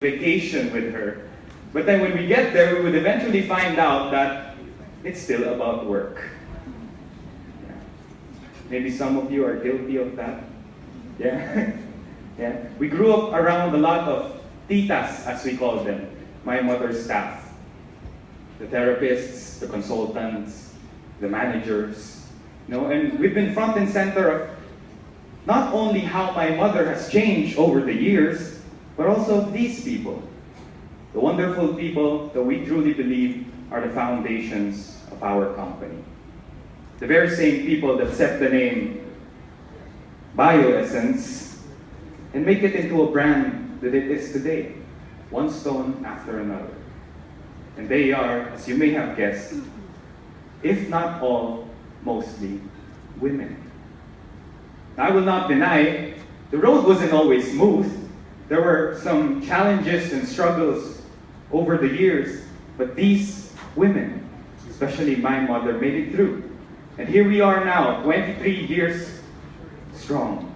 vacation with her. But then when we get there, we would eventually find out that it's still about work. Yeah. Maybe some of you are guilty of that. Yeah. Yeah. We grew up around a lot of titas, as we call them, my mother's staff. The therapists, the consultants, the managers. And we've been front and center of not only how my mother has changed over the years, but also these people. The wonderful people that we truly believe are the foundations of our company. The very same people that set the name Bioessence and make it into a brand that it is today, one stone after another. And they are, as you may have guessed, if not all, mostly women. Now, I will not deny, the road wasn't always smooth. There were some challenges and struggles over the years, but these women, especially my mother, made it through. And here we are now, 23 years strong,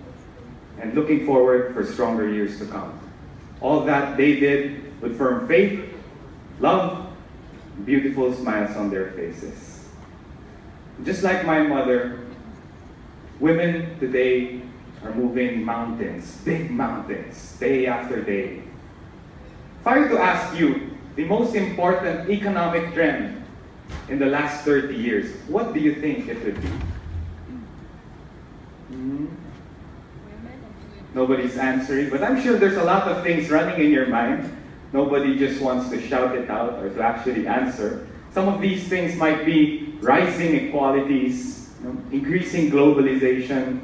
and looking forward for stronger years to come. All that they did with firm faith, love, and beautiful smiles on their faces. Just like my mother, women today are moving mountains, big mountains, day after day. If I were to ask you the most important economic trend in the last 30 years, what do you think it would be? Nobody's answering, but I'm sure there's a lot of things running in your mind. Nobody just wants to shout it out or to actually answer. Some of these things might be rising inequalities, increasing globalization,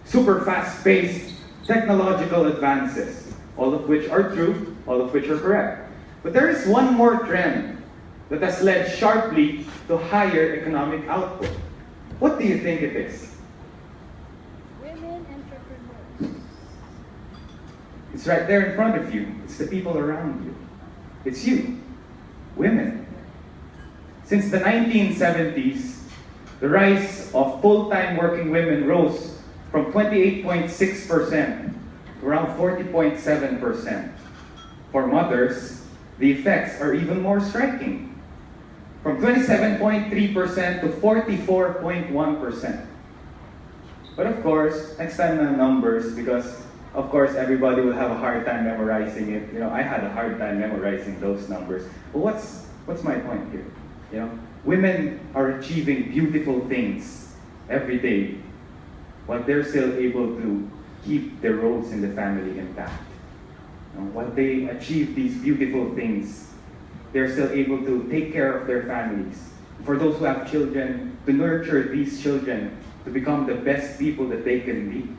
super fast-paced technological advances, all of which are true, all of which are correct. But there is one more trend that has led sharply to higher economic output. What do you think it is? Women entrepreneurs. It's right there in front of you. It's the people around you. It's you, women. Since the 1970s, the rise of full-time working women rose from 28.6% to around 40.7%. For mothers, the effects are even more striking, from 27.3% to 44.1%. But of course, next time na numbers, because of course everybody will have a hard time memorizing it. I had a hard time memorizing those numbers. But what's my point here? Women are achieving beautiful things every day, while they're still able to keep their roles in the family intact. While they achieve these beautiful things, they're still able to take care of their families. For those who have children, to nurture these children to become the best people that they can be.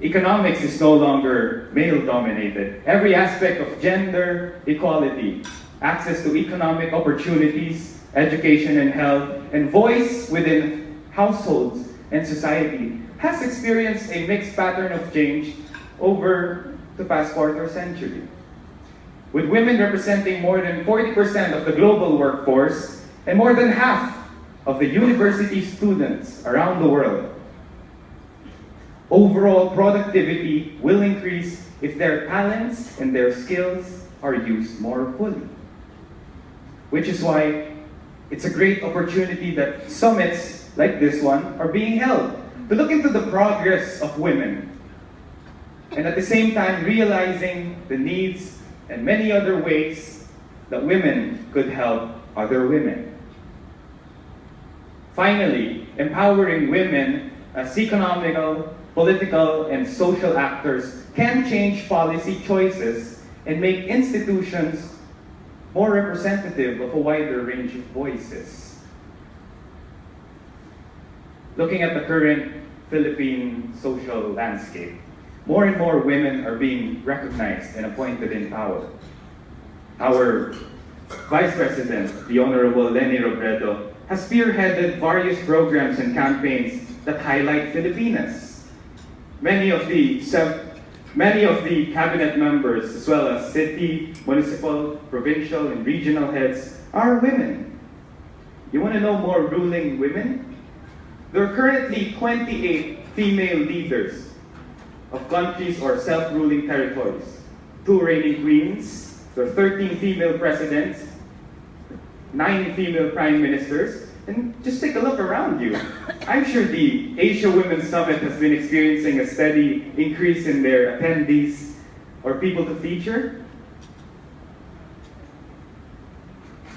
Economics is no longer male-dominated. Every aspect of gender equality, access to economic opportunities, education and health, and voice within households and society has experienced a mixed pattern of change over the past quarter century. With women representing more than 40% of the global workforce and more than half of the university students around the world, overall productivity will increase if their talents and their skills are used more fully. Which is why it's a great opportunity that summits like this one are being held to look into the progress of women, and at the same time realizing the needs and many other ways that women could help other women. Finally, empowering women as economical, political, and social actors can change policy choices and make institutions more representative of a wider range of voices. Looking at the current Philippine social landscape, more and more women are being recognized and appointed in power. Our Vice President, the Honorable Leni Robredo, has spearheaded various programs and campaigns that highlight Filipinas. Many of the cabinet members, as well as city, municipal, provincial, and regional heads, are women. You want to know more ruling women? There are currently 28 female leaders of countries or self-ruling territories. 2 reigning queens, there are 13 female presidents, 9 female prime ministers, and just take a look around you. I'm sure the Asia Women's Summit has been experiencing a steady increase in their attendees or people to feature.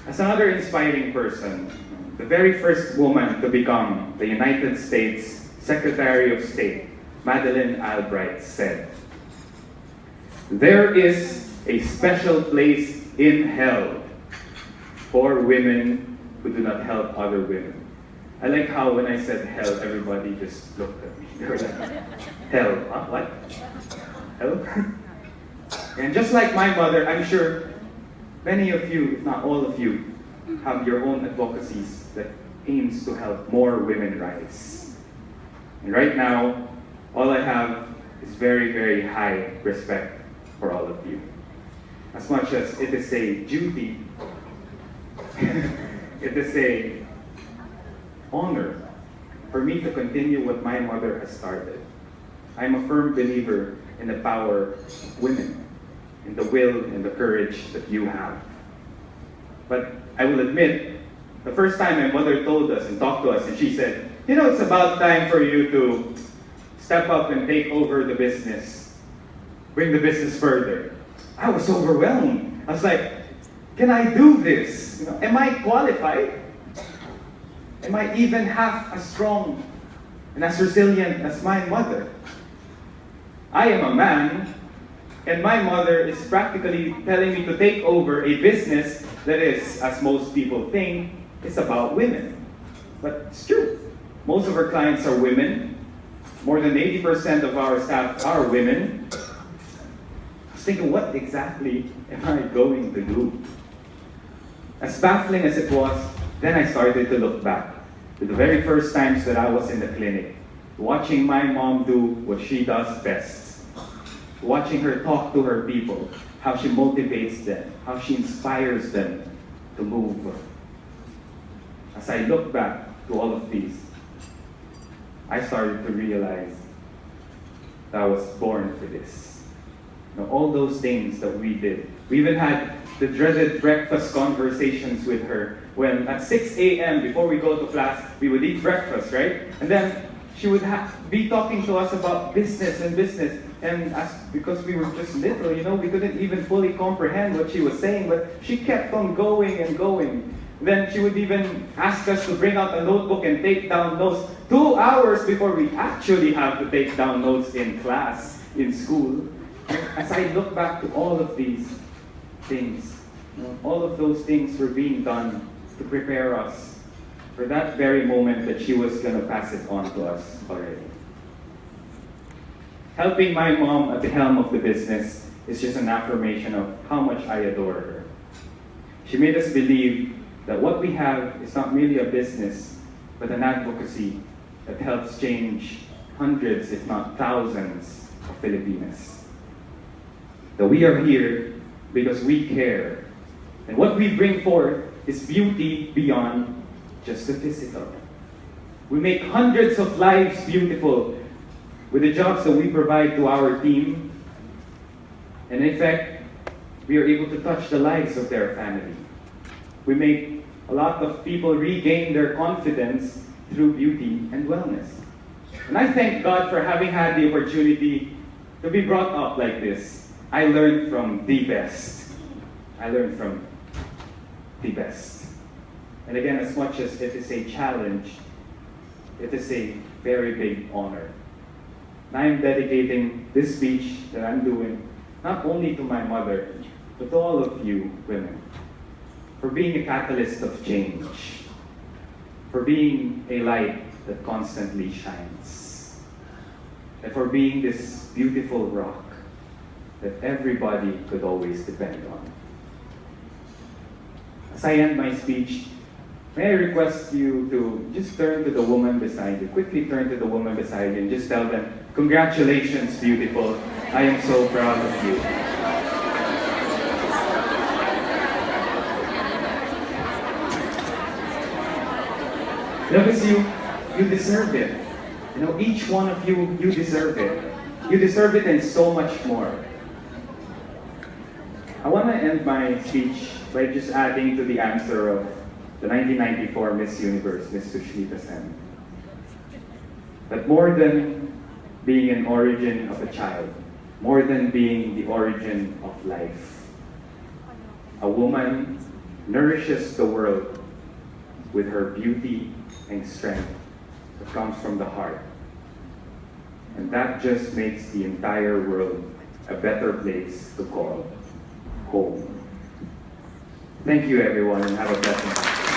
As another inspiring person, the very first woman to become the United States Secretary of State, Madeleine Albright, said, "There is a special place in hell for women who do not help other women." I like how when I said hell, everybody just looked at me. They were like, hell, huh? What? Hell? And just like my mother, I'm sure many of you, if not all of you, have your own advocacies that aims to help more women rise. And right now, all I have is very, very high respect for all of you. As much as it is a duty, it is a honor for me to continue what my mother has started. I'm a firm believer in the power of women, in the will and the courage that you have. But I will admit, the first time my mother told us and talked to us, and she said, "You know, it's about time for you to step up and take over the business, bring the business further." I was overwhelmed. I was like, can I do this? You know, am I qualified? Am I even half as strong and as resilient as my mother? I am a man, and my mother is practically telling me to take over a business that is, as most people think, is about women. But it's true. Most of our clients are women. More than 80% of our staff are women. I was thinking, what exactly am I going to do? As baffling as it was, then I started to look back to the very first times that I was in the clinic, watching my mom do what she does best, watching her talk to her people, how she motivates them, how she inspires them to move. As I look back to all of these, I started to realize that I was born for this. You know, all those things that we did. We even had the dreaded breakfast conversations with her when at 6 a.m. before we go to class, we would eat breakfast, right? And then she would be talking to us about business and business. And because we were just little, you know, we couldn't even fully comprehend what she was saying, but she kept on going and going. Then she would even ask us to bring out a notebook and take down notes 2 hours before we actually have to take down notes in class, in school. As I look back to all of these things, you know, all of those things were being done to prepare us for that very moment that she was going to pass it on to us already. Helping my mom at the helm of the business is just an affirmation of how much I adore her. She made us believe that what we have is not merely a business, but an advocacy that helps change hundreds, if not thousands, of Filipinas. That we are here because we care. And what we bring forth is beauty beyond just the physical. We make hundreds of lives beautiful with the jobs that we provide to our team. And in fact, we are able to touch the lives of their family. We make a lot of people regain their confidence through beauty and wellness. And I thank God for having had the opportunity to be brought up like this. I learned from the best. I learned from the best. And again, as much as it is a challenge, it is a very big honor. And I'm dedicating this speech that I'm doing not only to my mother, but to all of you women, for being a catalyst of change, for being a light that constantly shines, and for being this beautiful rock that everybody could always depend on. As I end my speech, may I request you to just turn to the woman beside you, quickly turn to the woman beside you and just tell them, congratulations, beautiful. I am so proud of you. Because you deserve it. You know, each one of you, you deserve it. You deserve it and so much more. I want to end my speech by just adding to the answer of the 1994 Miss Universe, Miss Sushmita Sen. That more than being an origin of a child, more than being the origin of life, a woman nourishes the world with her beauty and strength that comes from the heart. And that just makes the entire world a better place to call home. Thank you, everyone, and have a blessed night.